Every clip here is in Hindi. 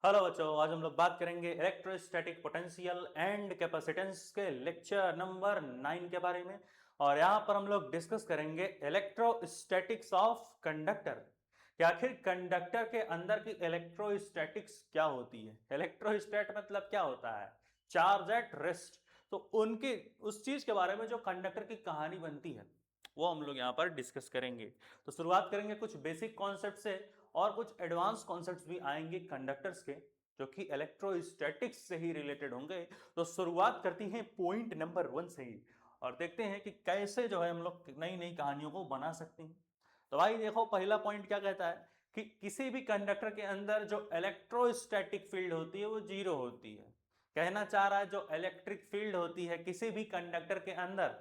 हेलो बच्चों, आज हम लोग बात करेंगे इलेक्ट्रोस्टैटिक पोटेंशियल एंड कैपेसिटेंस के लेक्चर नंबर 9 के बारे में। और यहाँ पर हम लोग डिस्कस करेंगे इलेक्ट्रोस्टैटिक्स ऑफ कंडक्टर कि आखिर कंडक्टर के अंदर की इलेक्ट्रोस्टैटिक्स क्या होती है। इलेक्ट्रोस्टैट मतलब क्या होता है? Charge at rest. तो उनकी उस चीज के बारे में जो कंडक्टर की कहानी बनती है वो हम लोग यहाँ पर डिस्कस करेंगे। तो शुरुआत करेंगे कुछ बेसिक कॉन्सेप्ट से और कुछ एडवांस कॉन्सेप्ट्स भी आएंगे कंडक्टर्स के जो कि इलेक्ट्रोस्टैटिक्स से ही रिलेटेड होंगे। तो शुरुआत करती हैं पॉइंट नंबर 1 से ही और देखते हैं कि कैसे जो है हम लोग नई नई कहानियों को बना सकते हैं। तो भाई देखो, पहला पॉइंट क्या कहता है कि किसी भी कंडक्टर के अंदर जो इलेक्ट्रोस्टैटिक फील्ड होती है वो जीरो होती है। कहना चाह रहा है जो इलेक्ट्रिक फील्ड होती है किसी भी कंडक्टर के अंदर,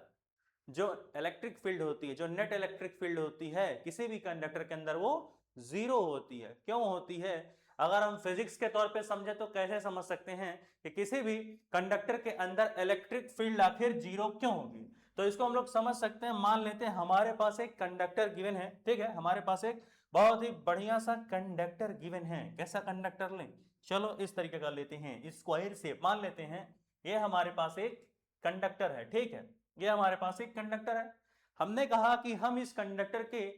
जो इलेक्ट्रिक फील्ड होती है, जो नेट इलेक्ट्रिक फील्ड होती है किसी भी कंडक्टर के अंदर वो जीरो होती है। क्यों होती है? अगर हम फिजिक्स के तौर पे समझे तो कैसे समझ सकते हैं कि किसी भी कंडक्टर के अंदर इलेक्ट्रिक फील्ड आखिर जीरो क्यों होगी? तो इसको हम लोग समझ सकते हैं। मान लेते हैं हमारे पास एक कंडक्टर गिवन है, ठीक है, हमारे पास एक बहुत ही बढ़िया सा कंडक्टर गिवन है। कैसा कंडक्टर लें? चलो इस तरीके का लेते हैं, स्क्वायर शेप मान लेते हैं। ये हमारे पास एक कंडक्टर है, ठीक है, ये हमारे पास एक कंडक्टर है। हमने कहा कि हम इस कंडक्टर के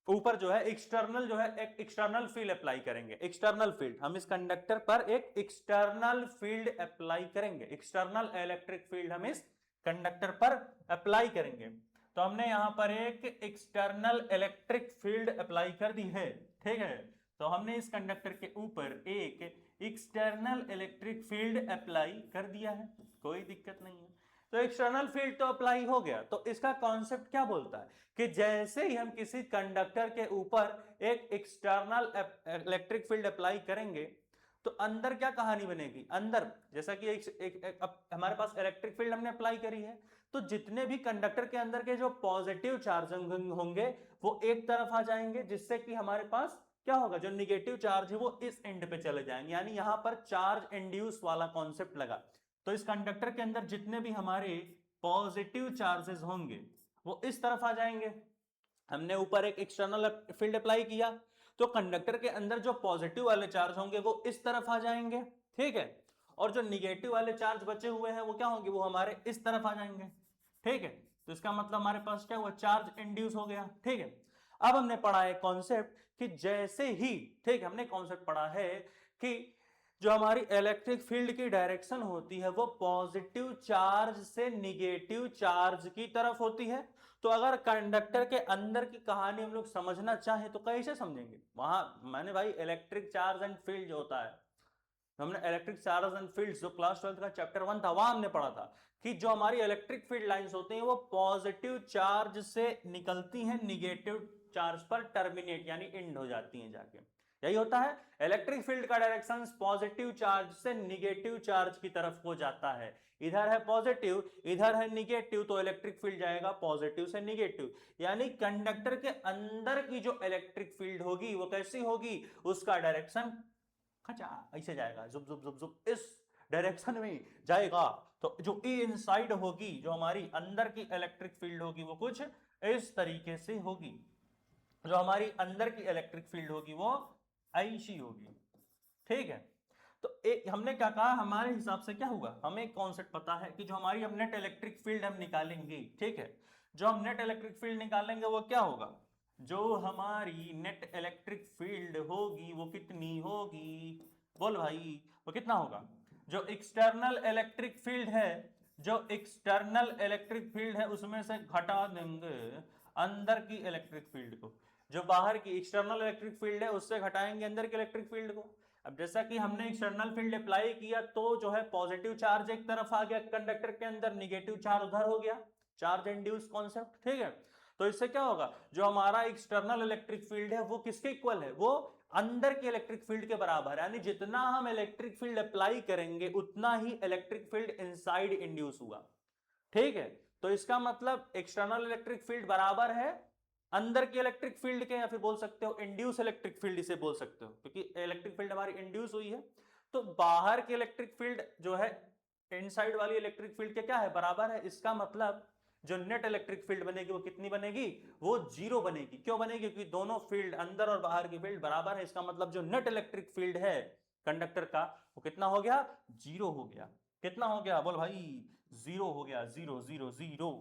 ऊपर जो है एक्सटर्नल जो है एक एक्सटर्नल फील्ड अप्लाई करेंगे। एक्सटर्नल फील्ड, हम इस कंडक्टर पर एक एक्सटर्नल फील्ड अप्लाई करेंगे, एक्सटर्नल इलेक्ट्रिक फील्ड हम इस कंडक्टर पर अप्लाई करेंगे। तो हमने यहां पर एक एक्सटर्नल इलेक्ट्रिक फील्ड अप्लाई कर दी है, ठीक है। तो हमने इस कंडक्टर के ऊपर एक एक्सटर्नल इलेक्ट्रिक फील्ड अप्लाई कर दिया है, कोई दिक्कत नहीं है। तो एक्सटर्नल फील्ड तो अप्लाई हो गया। तो इसका कॉन्सेप्ट क्या बोलता है कि जैसे ही हम किसी कंडक्टर के ऊपर एक एक्सटर्नल इलेक्ट्रिक फील्ड अप्लाई करेंगे तो अंदर क्या कहानी बनेगी? अंदर जैसा कि अब हमारे पास इलेक्ट्रिक फील्ड हमने अप्लाई करी है, तो जितने भी कंडक्टर के अंदर के जो पॉजिटिव चार्ज होंगे वो एक तरफ आ जाएंगे, जिससे कि हमारे पास क्या होगा, जो निगेटिव चार्ज है वो इस एंड पे चले जाएंगे। यानी यहां पर चार्ज इंड्यूस वाला कॉन्सेप्ट लगा। तो इस कंडक्टर के अंदर जितने भी हमारे पॉजिटिव चार्जेस होंगे वो इस तरफ आ जाएंगे। हमने ऊपर एक एक्सटर्नल फील्ड अप्लाई किया तो कंडक्टर के अंदर जो पॉजिटिव वाले चार्ज होंगे वो इस तरफ आ जाएंगे, ठीक है। और जो निगेटिव वाले चार्ज बचे हुए हैं वो क्या होंगे, वो हमारे इस तरफ आ जाएंगे, ठीक है। तो इसका मतलब हमारे पास क्या हुआ, चार्ज इंड्यूस हो गया, ठीक है। अब हमने पढ़ा है कॉन्सेप्ट कि जैसे ही, ठीक, हमने कॉन्सेप्ट पढ़ा है कि जो हमारी इलेक्ट्रिक फील्ड की डायरेक्शन होती है वो पॉजिटिव चार्ज से निगेटिव चार्ज की तरफ होती है। तो अगर कंडक्टर के अंदर की कहानी हम लोग समझना चाहें तो कैसे समझेंगे? वहां मैंने भाई इलेक्ट्रिक चार्ज एंड फील्ड जो होता है, हमने इलेक्ट्रिक चार्ज एंड फील्ड्स जो क्लास 12 का चैप्टर 1 था वहां हमने पढ़ा था कि जो हमारी इलेक्ट्रिक फील्ड लाइंस होती हैं वो पॉजिटिव चार्ज से निकलती हैं, निगेटिव चार्ज पर टर्मिनेट यानी एंड हो जाती हैं जाके। यही होता है, इलेक्ट्रिक फील्ड का डायरेक्शन पॉजिटिव चार्ज से निगेटिव चार्ज की तरफ हो जाता है। इधर है पॉजिटिव, इधर है निगेटिव, तो इलेक्ट्रिक फील्ड जाएगा पॉजिटिव से निगेटिव। यानी कंडक्टर के अंदर की जो इलेक्ट्रिक फील्ड होगी वो कैसी होगी, उसका डायरेक्शन खचा ऐसे जाएगा, जुब जुब जुब जुब इस डायरेक्शन में जाएगा। तो जो ई इनसाइड होगी, जो हमारी अंदर की इलेक्ट्रिक फील्ड होगी वो कुछ इस तरीके से होगी। जो हमारी अंदर की इलेक्ट्रिक फील्ड होगी वो ऐसी होगी, ठीक है। तो एक हमने क्या कहा, हमारे हिसाब से क्या होगा, हमें एक कॉन्सेप्ट पता है कि जो हमारी अब नेट इलेक्ट्रिक फील्ड हम निकालेंगे, ठीक है, जो हम नेट इलेक्ट्रिक फील्ड निकालेंगे वो क्या होगा, जो हमारी नेट इलेक्ट्रिक फील्ड होगी वो कितनी होगी? बोल भाई, वो कितना होगा? जो एक्सटर्नल इलेक्ट्रिक फील्ड है, जो एक्सटर्नल इलेक्ट्रिक फील्ड है उसमें से घटा देंगे अंदर की इलेक्ट्रिक फील्ड को। जो बाहर की एक्सटर्नल इलेक्ट्रिक फील्ड है उससे घटाएंगे अंदर की इलेक्ट्रिक फील्ड को। अब जैसा कि हमने एक्सटर्नल फील्ड अप्लाई किया तो जो है पॉजिटिव चार्ज एक तरफ आ गया कंडक्टर के अंदर, निगेटिव चार्ज उधर हो गया, चार्ज इंड्यूस कॉन्सेप्ट, ठीक है। तो इससे क्या होगा, जो हमारा एक्सटर्नल इलेक्ट्रिक फील्ड है वो किसके इक्वल है, वो अंदर की इलेक्ट्रिक फील्ड के बराबर है। यानी जितना हम इलेक्ट्रिक फील्ड अप्लाई करेंगे उतना ही इलेक्ट्रिक फील्ड इनसाइड इंड्यूस हुआ, ठीक है। तो इसका मतलब एक्सटर्नल इलेक्ट्रिक फील्ड बराबर है अंदर की इलेक्ट्रिक फील्ड के, या फिर बोल सकते हो इंड्यूस इलेक्ट्रिक फील्ड इसे बोल सकते हो, क्योंकि इलेक्ट्रिक फील्ड हमारी इंड्यूस हुई है। तो बाहर की इलेक्ट्रिक फील्ड जो है इनसाइड वाली इलेक्ट्रिक फील्ड के क्या है, बराबर है। इसका मतलब जो नेट इलेक्ट्रिक फील्ड बनेगी वो कितनी बनेगी, वो जीरो बनेगी। क्यों बनेगी? क्योंकि दोनों फील्ड अंदर और बाहर की फील्ड बराबर है। इसका मतलब जो नेट इलेक्ट्रिक फील्ड है कंडक्टर का, वो कितना हो गया, 0 हो गया। कितना हो गया बोल भाई, 0 हो गया, 0 0 0।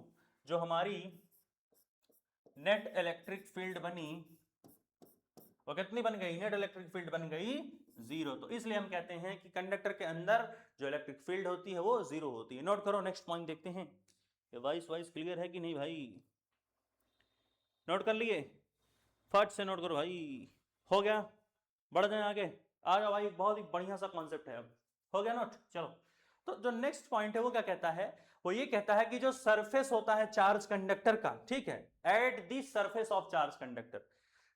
जो हमारी नेट इलेक्ट्रिक फील्ड बनी वो कितनी बन गई, नेट इलेक्ट्रिक फील्ड बन गई 0। तो इसलिए हम कहते हैं कि कंडक्टर के अंदर जो इलेक्ट्रिक फील्ड होती है वो 0 होती है। नोट करो, नेक्स्ट पॉइंट देखते हैं। ये वाइस क्लियर है कि नहीं भाई, नोट कर लिए, फट से नोट करो भाई। हो गया, बढ़ जाए आगे, आ जाओ भाई, बहुत ही बढ़िया सा कॉन्सेप्ट है। अब हो गया नोट, चलो। तो जो नेक्स्ट पॉइंट है वो क्या कहता है, वो ये कहता है कि जो सरफेस होता है चार्ज कंडक्टर का, ठीक है, at the surface of charge conductor,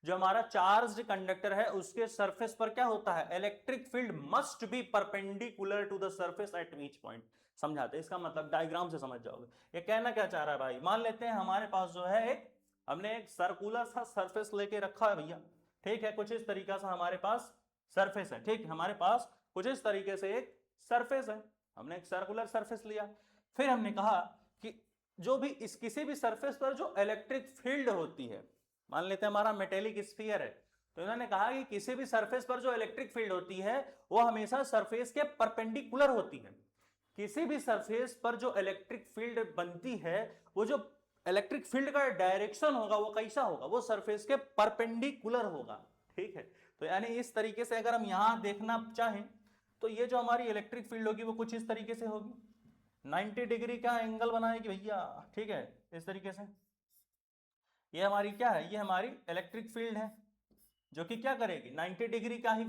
जो हमारा चार्ज कंडक्टर है उसके सरफेस पर क्या होता है, electric field must be perpendicular to the surface at each point. समझाते हैं, इसका मतलब डायग्राम से समझ जाओगे। ये कहना क्या चाह रहा है भाई, मान लेते हैं हमारे पास जो है एक, हमने एक सर्कुलर सा सरफेस लेके रखा है भैया, ठीक है, कुछ इस तरीका से हमारे पास सरफेस है, ठीक, हमारे पास कुछ इस तरीके से एक सरफेस है, हमने एक सर्कुलर सरफेस लिया। फिर हमने कहा कि जो भी इस किसी भी सरफेस पर जो इलेक्ट्रिक फील्ड होती है, मान लेते हैं हमारा मेटेलिक स्फीयर है, तो इन्होंने कहा कि किसी भी सरफेस पर जो इलेक्ट्रिक फील्ड होती है वो हमेशा सरफेस के परपेंडिकुलर होती है। किसी भी सरफेस पर जो इलेक्ट्रिक फील्ड बनती है, वो जो इलेक्ट्रिक फील्ड का डायरेक्शन होगा वो कैसा होगा, वो सरफेस के परपेंडिकुलर होगा, ठीक है। तो यानी इस तरीके से अगर हम यहां देखना चाहें तो ये जो हमारी इलेक्ट्रिक फील्ड होगी वो कुछ इस तरीके से होगी, 90 डिग्री का एंगल बनाएगी भैया, ठीक है, इस तरीके से। ये हमारी क्या है, ये हमारी इलेक्ट्रिक फील्ड है जो कि क्या करेगी, 90 डिग्री का ही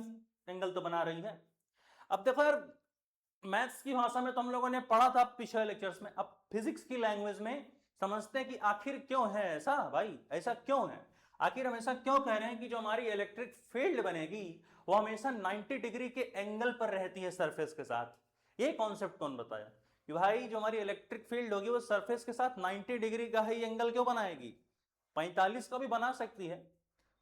एंगल तो बना रही है। अब देखो यार, मैथ्स की भाषा में तो हम लोगों ने पढ़ा था पिछले लेक्चर्स में, अब फिजिक्स की लैंग्वेज में समझते हैं कि आखिर क्यों है ऐसा भाई, ऐसा क्यों है, आखिर हम ऐसा क्यों कह रहे हैं कि जो हमारी इलेक्ट्रिक फील्ड बनेगी वो हमेशा 90 डिग्री के एंगल पर रहती है सरफेस के साथ। ये कॉन्सेप्ट कौन बताया कि भाई जो हमारी इलेक्ट्रिक फील्ड होगी वो सरफेस के साथ 90 डिग्री का ही एंगल क्यों बनाएगी, 45 का भी बना सकती है,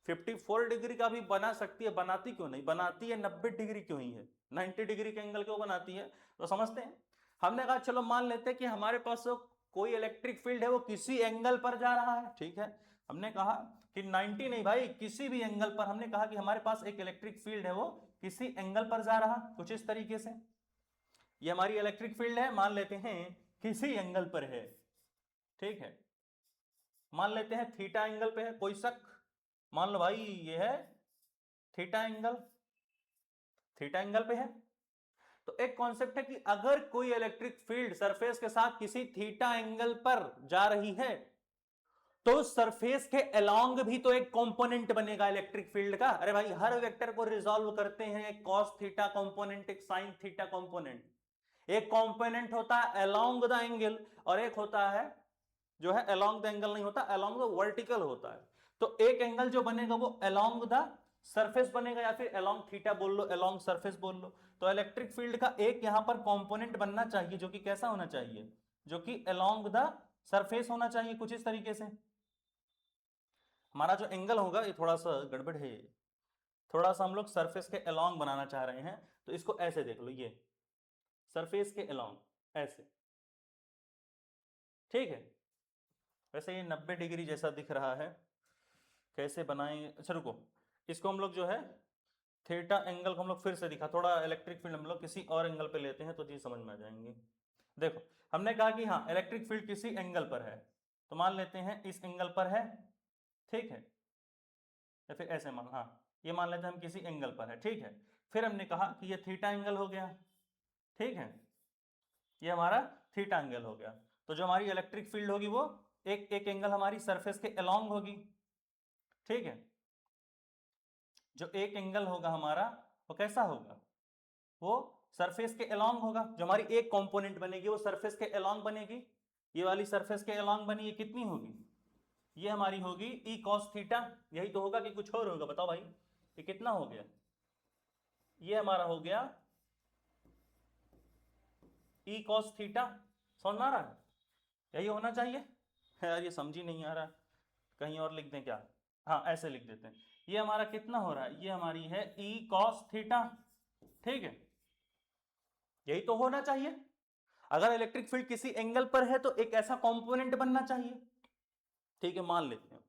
54 डिग्री का भी बना सकती है, बनाती क्यों नहीं, बनाती है 90 डिग्री क्यों ही है, 90 डिग्री के एंगल क्यों बनाती है। तो समझते हैं, हमने कहा चलो मान लेते हैं कि हमारे पास कोई इलेक्ट्रिक फील्ड है वो किसी एंगल पर जा रहा है, ठीक है, हमने कहा कि 90 नहीं भाई, किसी भी एंगल पर, हमने कहा कि हमारे पास एक इलेक्ट्रिक फील्ड है वो किसी एंगल पर जा रहा, कुछ इस तरीके से। ये हमारी इलेक्ट्रिक फील्ड है, मान लेते हैं किसी एंगल पर है, ठीक है, मान लेते हैं थीटा एंगल पे है, कोई शक, मान लो भाई ये है थीटा एंगल, थीटा एंगल पे है। तो एक कॉन्सेप्ट है कि अगर कोई इलेक्ट्रिक फील्ड सरफेस के साथ किसी थीटा एंगल पर जा रही है तो सरफेस के अलोंग भी तो एक कंपोनेंट बनेगा इलेक्ट्रिक फील्ड का। अरे भाई हर वेक्टर को रिजॉल्व करते हैं, एक कॉस थीटा कंपोनेंट, एक साइन थीटा कंपोनेंट, एक कंपोनेंट होता है अलोंग द एंगल और एक होता है जो है अलोंग द एंगल नहीं होता, अलोंग द वर्टिकल होता है। तो एक एंगल जो बनेगा वो अलोंग द सरफेस बनेगा, या फिर अलोंग थीटा बोल लो, अलोंग सरफेस बोल लो। तो इलेक्ट्रिक फील्ड का एक यहां पर कंपोनेंट बनना चाहिए जो कि कैसा होना चाहिए, जो कि अलोंग द सरफेस होना चाहिए, कुछ इस तरीके से। हमारा जो एंगल होगा ये थोड़ा सा गड़बड़ है, थोड़ा सा हम लोग सरफेस के अलोंग बनाना चाह रहे हैं, तो इसको ऐसे देख लो, ये सरफेस के अलोंग ऐसे, ठीक है। वैसे ये 90 डिग्री जैसा दिख रहा है, कैसे बनाएंगे, अच्छा रुको, इसको हम लोग जो है थीटा एंगल को हम लोग फिर से दिखा, थोड़ा इलेक्ट्रिक फील्ड हम लोग किसी और एंगल पे लेते हैं तो चीज समझ में आ जाएंगी। देखो हमने कहा कि हाँ इलेक्ट्रिक फील्ड किसी एंगल पर है, तो मान लेते हैं इस एंगल पर है, ठीक है, या फिर ऐसे मान, हाँ ये मान लेते हैं हम किसी एंगल पर है, ठीक है। फिर हमने कहा कि ये थीटा एंगल हो गया, ठीक है, ये हमारा थीटा एंगल हो गया। तो जो हमारी इलेक्ट्रिक फील्ड होगी वो एक एक एंगल हमारी सरफेस के अलोंग होगी, ठीक है। जो एक एंगल होगा हमारा वो कैसा होगा, वो सरफेस के अलोंग होगा, जो हमारी एक कंपोनेंट बनेगी वो सरफेस के अलोंग बनेगी, ये वाली सरफेस के अलोंग बनी, ये कितनी होगी, ये हमारी होगी ई कॉस थीटा, यही तो होगा कि कुछ और होगा, बताओ भाई ये कितना हो गया, ये हमारा हो गया ई कॉस थीटा। समझ में आ रहा है, यही होना चाहिए यार, ये समझ ही नहीं आ रहा, कहीं और लिख दें क्या, हाँ ऐसे लिख देते हैं, ये हमारा कितना हो रहा है, ये हमारी है ई कॉस थीटा, ठीक है, यही तो होना चाहिए। अगर इलेक्ट्रिक फील्ड किसी एंगल पर है तो एक ऐसा कंपोनेंट बनना चाहिए, ठीक है, मान लेते हैं।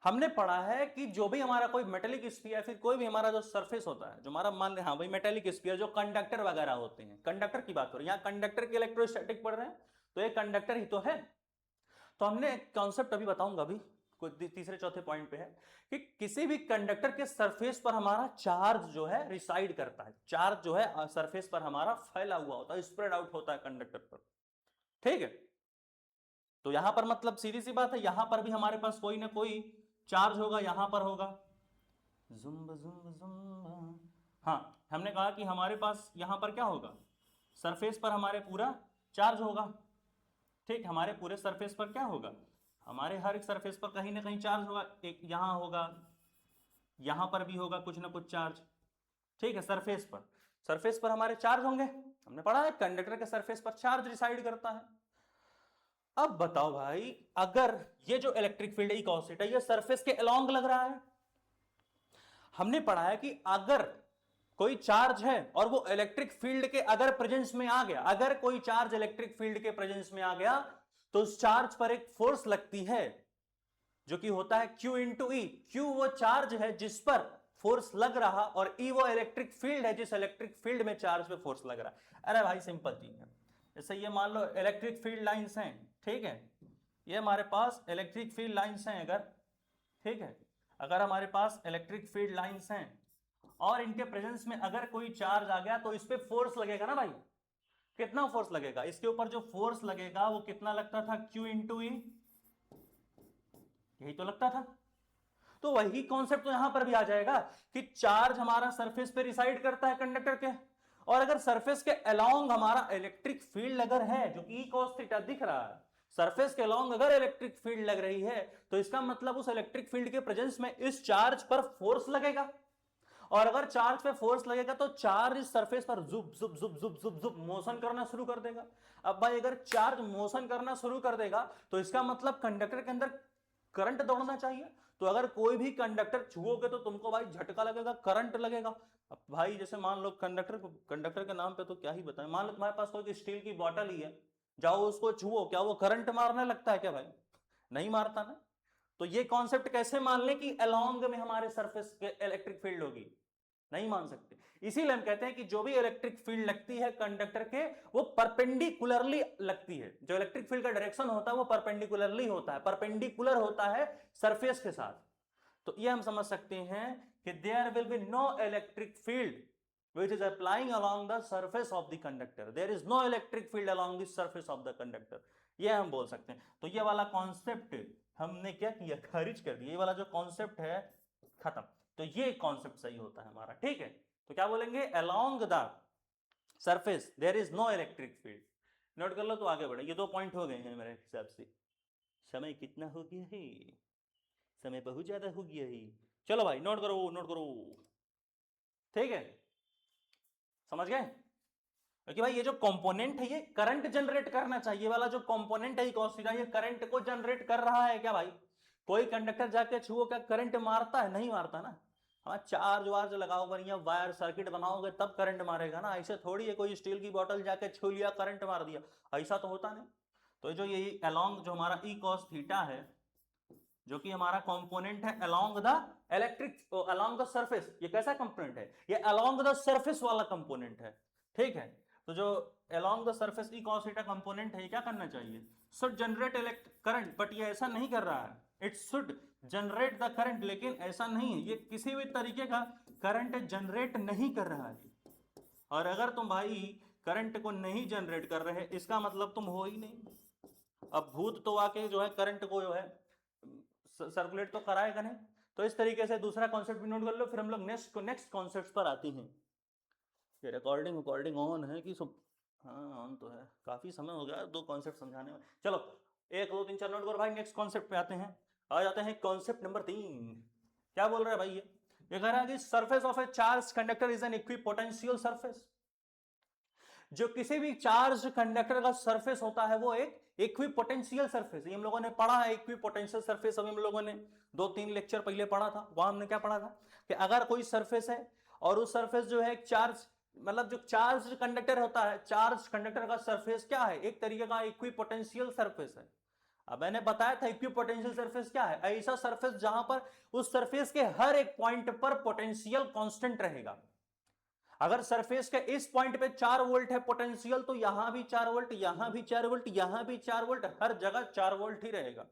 हमने पढ़ा है कि जो भी हमारा कोई मेटेलिक स्फीयर या फिर कोई भी हमारा जो सरफेस होता है, जो हमारा मान ले हाँ भाई मेटेलिक स्फीयर जो कंडक्टर वगैरह होते हैं, कंडक्टर की बात हो रही है, यहाँ कंडक्टर की इलेक्ट्रोस्टैटिक पढ़ रहे हैं तो ये कंडक्टर ही तो है। तो हमने कॉन्सेप्ट अभी बताऊंगा, अभी कोई तीसरे चौथे पॉइंट पे है कि किसी भी कंडक्टर के सरफेस पर हमारा चार्ज जो है रिसाइड करता है, चार्ज जो है सरफेस पर हमारा फैला हुआ होता है, स्प्रेड आउट होता है कंडक्टर पर, ठीक है। तो यहां पर मतलब सीधी सी बात है, यहां पर भी हमारे पास कोई ना कोई चार्ज होगा, यहां पर होगा जुम्ब जुम्ब जुम्ब। हाँ, हमने कहा कि हमारे पास यहां पर क्या होगा, सरफेस पर हमारे पूरा चार्ज होगा, ठीक, हमारे पूरे सरफेस पर क्या होगा, हमारे हर एक सरफेस पर कहीं ना कहीं चार्ज होगा, एक यहां होगा, यहां पर भी होगा कुछ ना कुछ चार्ज, ठीक है। सरफेस पर हमारे चार्ज होंगे, हमने पढ़ा है कंडक्टर के सरफेस पर चार्ज रिसाइड करता है। अब बताओ भाई, अगर ये जो इलेक्ट्रिक फील्ड है कॉन्स्टेंट है, ये सरफेस के अलोंग लग रहा है, हमने पढ़ा है कि अगर कोई चार्ज है और वो इलेक्ट्रिक फील्ड के अगर प्रेजेंस में आ गया, अगर कोई चार्ज इलेक्ट्रिक फील्ड के प्रेजेंस में आ गया तो उस चार्ज पर एक फोर्स लगती है जो कि होता है Q इंटू ई। Q वो चार्ज है जिस पर फोर्स लग रहा और E वो इलेक्ट्रिक फील्ड है जिस इलेक्ट्रिक फील्ड में चार्ज पे फोर्स लग रहा है। अरे भाई सिंपल चीज है, जैसे ये मान लो इलेक्ट्रिक फील्ड लाइंस हैं, ठीक है, ये हमारे पास इलेक्ट्रिक फील्ड लाइंस हैं अगर, ठीक है, अगर हमारे पास इलेक्ट्रिक फील्ड लाइंस हैं और इनके प्रेजेंस में अगर कोई चार्ज आ गया तो इस पे फोर्स लगेगा ना भाई, कितना फोर्स लगेगा, इसके ऊपर जो फोर्स लगेगा वो कितना लगता था, Q इंटू ई, यही तो लगता था। तो वही कॉन्सेप्ट तो यहां पर भी आ जाएगा कि चार्ज हमारा सरफेस पे रिसाइड करता है कंडक्टर के, और अगर सरफेस के अलोंग हमारा इलेक्ट्रिक फील्ड अगर है जो कि cos थीटा दिख रहा है, सरफेस के अलोंग अगर इलेक्ट्रिक फील्ड लग रही है तो इसका मतलब उस इलेक्ट्रिक फील्ड के प्रेजेंस में इस चार्ज पर फोर्स लगेगा, और अगर चार्ज पे फोर्स लगेगा तो चार्ज इस सरफेस पर जुब जुब जुब जुब जुब जुब मोशन करना शुरू कर देगा। अब भाई अगर चार्ज मोशन करना शुरू कर देगा तो इसका मतलब कंडक्टर के अंदर करंट दौड़ना चाहिए, तो अगर कोई भी कंडक्टर छुओगे तो तुमको भाई झटका लगेगा, करंट लगेगा। अब भाई जैसे मान लो कंडक्टर के नाम पे तो क्या ही बताएं, मान लो तुम्हारे पास कोई स्टील की बॉटल ही है, जाओ उसको छुओ, क्या वो करंट मारने लगता है क्या भाई, नहीं मारता ना। तो ये कॉन्सेप्ट कैसे मान ले कि अलोंग में हमारे सरफेस के इलेक्ट्रिक फील्ड होगी, नहीं मान सकते। इसीलिए हम कहते हैं कि जो भी इलेक्ट्रिक फील्ड लगती है कंडक्टर के वो परपेंडिकुलरली लगती है, जो इलेक्ट्रिक फील्ड का डायरेक्शन होता है वो परपेंडिकुलरली होता है, परपेंडिकुलर होता है सरफेस के साथ। तो ये हम समझ सकते हैं कि there will be no electric field which is applying along the surface of the conductor, there is no electric field along the surface of the conductor, ये हम बोल सकते हैं। तो ये वाला कॉन्सेप्ट हमने क्या किया, खारिज कर दिया, ये वाला जो कॉन्सेप्ट है खत्म। तो ये कॉन्सेप्ट सही होता है हमारा, ठीक है। तो क्या बोलेंगे, along the surface there is no electric field। Note कर लो तो आगे बढ़े, ये 2 पॉइंट हो गए हैं मेरे हिसाब से। समय कितना हो गया है, समय बहुत ज्यादा हो गया है। चलो भाई नोट करो नोट करो, ठीक है, समझ गए। क्योंकि भाई ये जो कंपोनेंट है ये करंट जनरेट करना चाहिए, वाला जो कंपोनेंट है cos थीटा ये करंट को जनरेट कर रहा है क्या भाई, कोई कंडक्टर जाके छुओ क्या करंट मारता है, नहीं मारता ना। हाँ, चार्ज वार्ज लगाओ बढ़िया, वायर सर्किट बनाओगे तब करंट मारेगा ना, ऐसे थोड़ी है कोई स्टील की बोतल जाके छू लिया करंट मार दिया, ऐसा तो होता नहीं। तो जो ये अलोंग जो हमारा cos थीटा है जो कि हमारा कंपोनेंट है along the electric along the surface, ये कैसा कंपोनेंट है, ये अलोंग द सरफेस वाला कंपोनेंट है, ठीक है। तो जो along the surface cos theta component है ये क्या करना चाहिए, should generate electric current, but ये ऐसा नहीं कर रहा है, it should generate the current, लेकिन ऐसा नहीं है, ये किसी भी तरीके का करंट जनरेट नहीं कर रहा है। और अगर तुम भाई करंट को नहीं जनरेट कर रहे इसका मतलब तुम हो ही नहीं। अब भूत तो आके जो है करंट को जो है सर्कुलेट तो कराएगा नहीं। तो इस तरीके से दूसरा कॉन्सेप्ट भी नोट कर लो, फिर हम लोग नेक्स्ट कॉन्सेप्ट पर आते हैं। ये रिकॉर्डिंग ऑन है कि सब, हाँ ऑन तो है, काफी समय हो गया 2 कॉन्सेप्ट समझाने में। चलो 1 2 3 4 नोट करो भाई, नेक्स्ट कॉन्सेप्ट पे आते हैं। आ जाते हैं कॉन्सेप्ट नंबर 3। क्या बोल रहा है भाई, ये कह रहा है कि surface of A charge conductor is an equipotential surface. जो किसी भी चार्ज कंडक्टर का सरफेस होता है वो एक इक्विपोटेंशियल सरफेस, ये हम लोगों ने पढ़ा है इक्विपोटेंशियल सरफेस, अभी हम लोगों ने 2-3 लेक्चर पहले पढ़ा था, वहां हमने क्या पढ़ा था कि अगर कोई सरफेस है और उस सरफेस जो है चार्ज मतलब जो चार्ज कंडक्टर होता है, चार्ज कंडक्टर का सरफेस क्या है, एक तरीके का इक्विपोटेंशियल सरफेस है। अब मैंने बताया था इक्विपोटेंशियल सरफेस क्या है, ऐसा सरफेस जहां पर उस सरफेस के हर एक पॉइंट पर पोटेंशियल कांस्टेंट रहेगा। अगर सरफेस के इस पॉइंट पे 4 वोल्ट है पोटेंशियल, तो यहां भी 4 वोल्ट, यहां भी 4 वोल्ट, यहां भी 4 वोल्ट, हर जगह 4 वोल्ट ही रहेगा।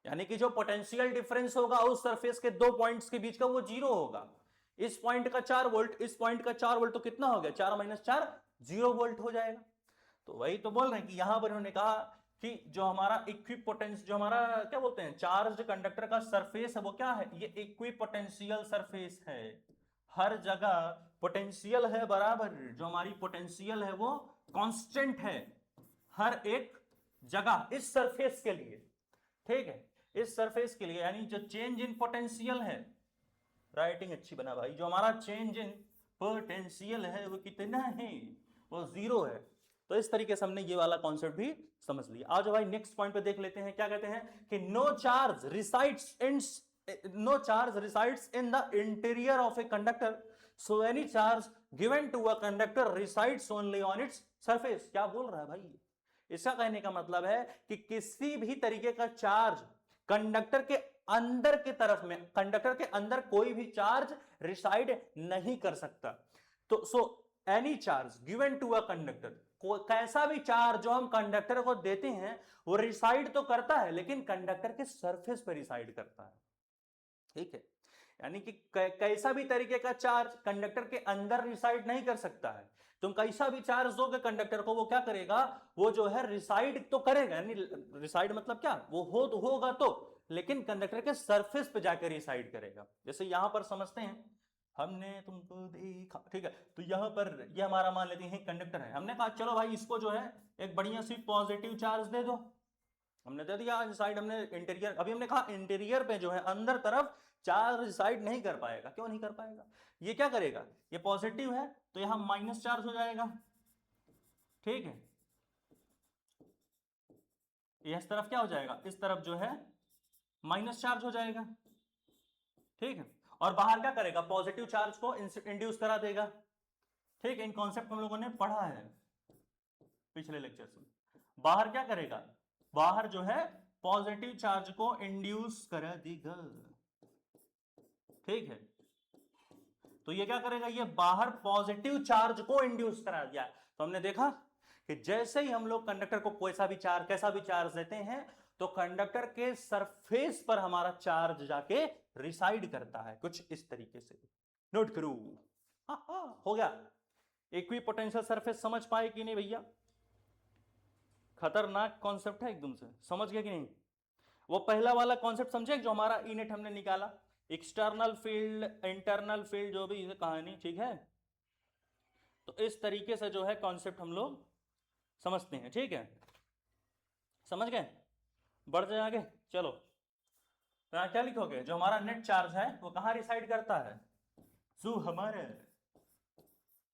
यानी कि जो पोटेंशियल डिफरेंस होगा उस सरफेस के दो पॉइंट्स के बीच का वो जीरो होगा। इस पॉइंट का 4 वोल्ट, इस पॉइंट का 4 वोल्ट, तो कितना हो गया, 4 माइनस 4 0 वोल्ट हो जाएगा। तो वही तो बोल रहे हैं कि यहां पर उन्होंने कहा कि जो हमारा इक्विपोटेंस, जो हमारा क्या बोलते हैं चार्ज कंडक्टर का सरफेस है वो क्या है, ये इक्विपोटेंशियल सरफेस है। हर जगह पोटेंशियल है बराबर, जो हमारी पोटेंशियल है वो कांस्टेंट है हर एक जगह इस सरफेस के लिए, ठीक है, इस सरफेस के लिए। यानी जो चेंज इन पोटेंशियल है, राइटिंग अच्छी बना भाई, जो हमारा चेंज इन पोटेंशियल है वो कितना है, वो 0 है। तो इस तरीके से हमने ये वाला कॉन्सेप्ट भी समझ लिया। आज भाई नेक्स्ट पॉइंट पे देख लेते हैं, क्या कहते हैं कि no charge resides in the interior of a conductor, so any charge given to a conductor resides only on its surface. क्या बोल रहा है भाई, इसका कहने का मतलब है कि किसी भी तरीके का चार्ज कंडक्टर के अंदर की तरफ में, कंडक्टर के अंदर कोई भी चार्ज रिसाइड नहीं कर सकता। तो so any charge given to a conductor, कैसा भी चार्ज जो हम कंडक्टर को देते हैं वो रिसाइड तो करता है लेकिन कंडक्टर के सरफेस पर रिसाइड करता है, ठीक है। यानी कि कैसा भी तरीके का चार्ज कंडक्टर के अंदर रिसाइड नहीं कर सकता है। तुम कैसा भी चार्ज दोगे कंडक्टर को, वो क्या करेगा, वो जो है रिसाइड तो करेगा। यानी रिसाइड मतलब क्या, वो होगा तो, लेकिन कंडक्टर के सरफेस पे जाकर रिसाइड करेगा। जैसे यहां पर समझते हैं, हमने तुमको देखा, ठीक है, तो यहां पर ये हमारा मान लेते हैं कंडक्टर है, हमने कहा चलो भाई इसको जो है एक बढ़िया सी पॉजिटिव चार्ज दे दो, हमने दे दिया इनसाइड, हमने इंटीरियर, अभी हमने कहा इंटीरियर पे जो है अंदर तरफ चार्ज रिसाइड नहीं कर पाएगा। क्यों नहीं कर पाएगा, ये क्या करेगा, ये पॉजिटिव है तो यहां माइनस चार्ज हो जाएगा, ठीक है, इस तरफ क्या हो जाएगा, इस तरफ जो है माइनस चार्ज हो जाएगा, ठीक है। और बाहर क्या करेगा, पॉजिटिव चार्ज को इंड्यूस करा देगा, ठीक है। इन कॉन्सेप्ट हम लोगों ने पढ़ा है पिछले लेक्चर्स में। बाहर क्या करेगा, बाहर जो है पॉजिटिव चार्ज को इंड्यूस करा देगा, ठीक है। तो ये क्या करेगा, ये बाहर पॉजिटिव चार्ज को इंड्यूस करा दिया। तो हमने देखा कि जैसे ही हम लोग कंडक्टर को कैसा भी चार्ज देते हैं तो कंडक्टर के सरफेस पर हमारा चार्ज जाके रिसाइड करता है, कुछ इस तरीके से। नोट करो, हो गया। इक्विपोटेंशियल सरफेस समझ पाए कि नहीं भैया, खतरनाक कॉन्सेप्ट है एकदम से, समझ गए कि नहीं। वो पहला वाला कॉन्सेप्ट समझे जो हमारा इनेट हमने निकाला, एक्सटर्नल फील्ड इंटरनल फील्ड, जो भी कहानी, ठीक है। तो इस तरीके से जो है कॉन्सेप्ट हम लोग समझते हैं, ठीक है, समझ गए। बढ़ जाए आगे, चलो। तो यहाँ क्या लिखोगे, जो हमारा नेट चार्ज है वो कहाँ रिसाइड करता है, जो हमारे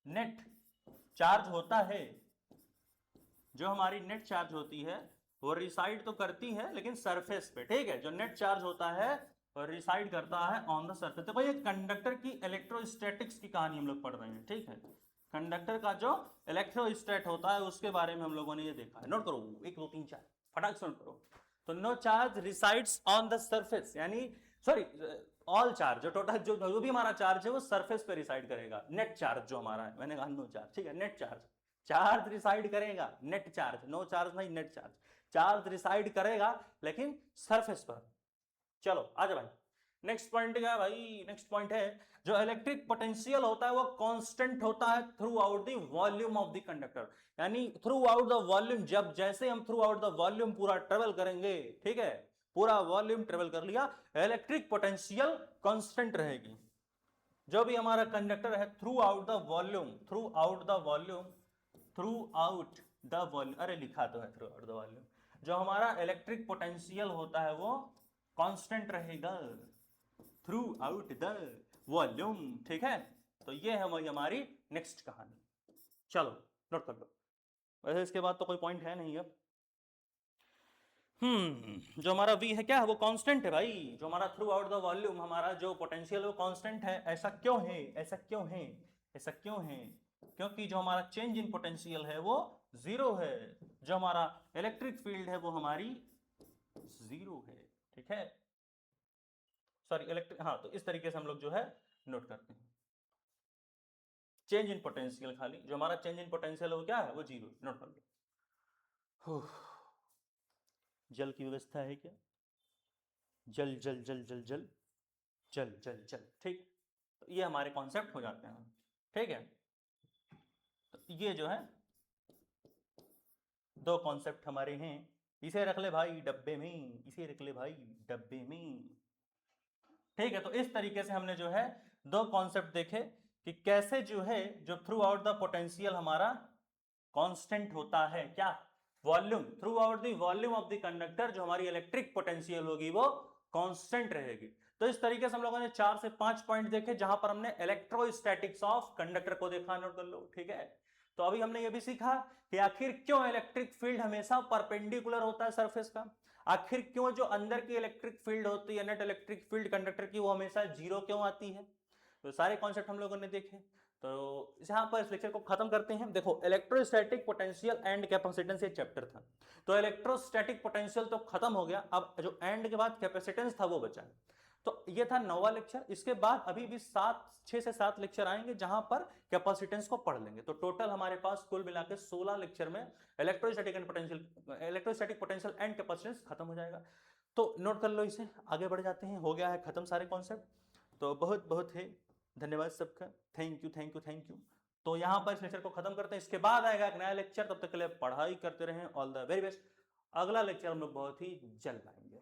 नेट चार्ज होता है, जो हमारी नेट चार्ज होती है वो रिसाइड तो करती है लेकिन सरफेस पे, ठीक है। जो नेट चार्ज होता है और रिसाइड करता है ऑन द सरफेस। देखो ये कंडक्टर की इलेक्ट्रोस्टैटिक्स की कहानी हम लोग पढ़ रहे हैं, ठीक है। कंडक्टर का जो इलेक्ट्रोस्टैट होता है उसके बारे में हम लोगों ने ये देखा है। नोट करो 1 2 3 4 फटाक से नोट करो। तो no charge resides on the surface, यानी सॉरी ऑल चार्ज, जो टोटल जो भी हमारा चार्ज है वो सरफेस पे रिसाइड करेगा। नेट चार्ज जो हमारा है, मैंने कहा नो चार्ज, ठीक है, नेट चार्ज रिसाइड करेगा, नेट चार्ज, नो चार्ज नहीं, नेट चार्ज रिसाइड करेगा लेकिन सरफेस पर। चलो आजा भाई, नेक्स्ट पॉइंट क्या है भाई, नेक्स्ट पॉइंट है जो इलेक्ट्रिक पोटेंशियल होता है वो कांस्टेंट होता है through out the volume of the conductor. यानी थ्रू आउट द वॉल्यूम, जब जैसे हम थ्रू आउट द वॉल्यूम पूरा ट्रेवल करेंगे, ठीक है, पूरा वॉल्यूम ट्रेवल कर लिया, इलेक्ट्रिक पोटेंशियल कांस्टेंट रहेगी। जो भी हमारा कंडक्टर है थ्रू आउट द वॉल्यूम, अरे लिखा तो है थ्रू आउट द वॉल्यूम, जो हमारा इलेक्ट्रिक पोटेंशियल होता है वो कांस्टेंट रहेगा थ्रू आउट द वॉल्यूम, ठीक है। तो ये है हमारी नेक्स्ट कहानी। चलो नोट कर लो, वैसे इसके बाद तो कोई पॉइंट है नहीं अब। जो हमारा v है क्या है, वो कांस्टेंट है भाई। जो हमारा थ्रू आउट द वॉल्यूम हमारा जो पोटेंशियल है वो कांस्टेंट है। ऐसा क्यों है, ऐसा क्यों है, ऐसा क्यों है, क्योंकि जो हमारा चेंज इन पोटेंशियल है वो 0 है। जो हमारा इलेक्ट्रिक फील्ड है वो हमारी 0 है, ठीक है, सॉरी इलेक्ट्रिक, हाँ, तो इस तरीके से हम लोग जो है नोट करते हैं। चेंज इन पोटेंशियल, खाली जो हमारा चेंज इन पोटेंशियल है वो क्या है, वो 0, नोट कर लो। जल की व्यवस्था है क्या, जल जल जल जल जल जल जल जल, ठीक, तो ये हमारे कॉन्सेप्ट हो जाते हैं, ठीक है। तो ये जो है दो कॉन्सेप्ट हमारे हैं, इसे रख ले भाई डब्बे में, इसे रख ले भाई डब्बे में, ठीक है। तो इस तरीके से हमने जो है दो कॉन्सेप्ट देखे कि कैसे जो है जो थ्रू आउट द पोटेंशियल हमारा कांस्टेंट होता है, क्या, volume, through out the volume of the conductor जो हमारी इलेक्ट्रिक पोटेंशियल होगी वो कांस्टेंट रहेगी। तो इस तरीके से हम लोगों ने 4 से 5 पॉइंट देखे जहां पर हमने इलेक्ट्रोस्टैटिक्स ऑफ कंडक्टर को देखा, नोट कर लो, ठीक है। तो अभी हमने ये भी सीखा कि आखिर क्यों इलेक्ट्रिक फील्ड हमेशा परपेंडिकुलर होता है सरफेस का, आखिर क्यों जो अंदर की इलेक्ट्रिक फील्ड होती है, नेट इलेक्ट्रिक फील्ड कंडक्टर की, वो हमेशा 0 क्यों आती है। तो सारे कॉन्सेप्ट हम लोगों ने देखे। तो यहां पर इस लेक्चर को खत्म करते हैं। देखो, इलेक्ट्रोस्टैटिक पोटेंशियल एंड कैपेसिटेंस ये चैप्टर था, तो इलेक्ट्रोस्टैटिक पोटेंशियल तो खत्म हो गया, अब जो एंड के बाद कैपेसिटेंस था वो बचा। तो ये था 9वां लेक्चर। इसके बाद अभी भी 6 से 7 लेक्चर आएंगे जहां पर कैपेसिटेंस को पढ़ लेंगे। तो टोटल हमारे पास कुल मिलाकर 16 लेक्चर में इलेक्ट्रोस्टैटिक पोटेंशियल एंड कैपेसिटेंस खत्म हो जाएगा। तो नोट कर लो इसे, आगे बढ़ जाते हैं। हो गया है खत्म सारे कॉन्सेप्ट। तो बहुत बहुत है धन्यवाद सबका, thank you thank you thank you. तो यहां पर इस लेक्चर को खत्म करते हैं, इसके बाद आएगा एक नया लेक्चर। तब तक के लिए पढ़ाई करते रहें, ऑल द वेरी बेस्ट। अगला लेक्चर हम लोग बहुत ही जल्द आएंगे।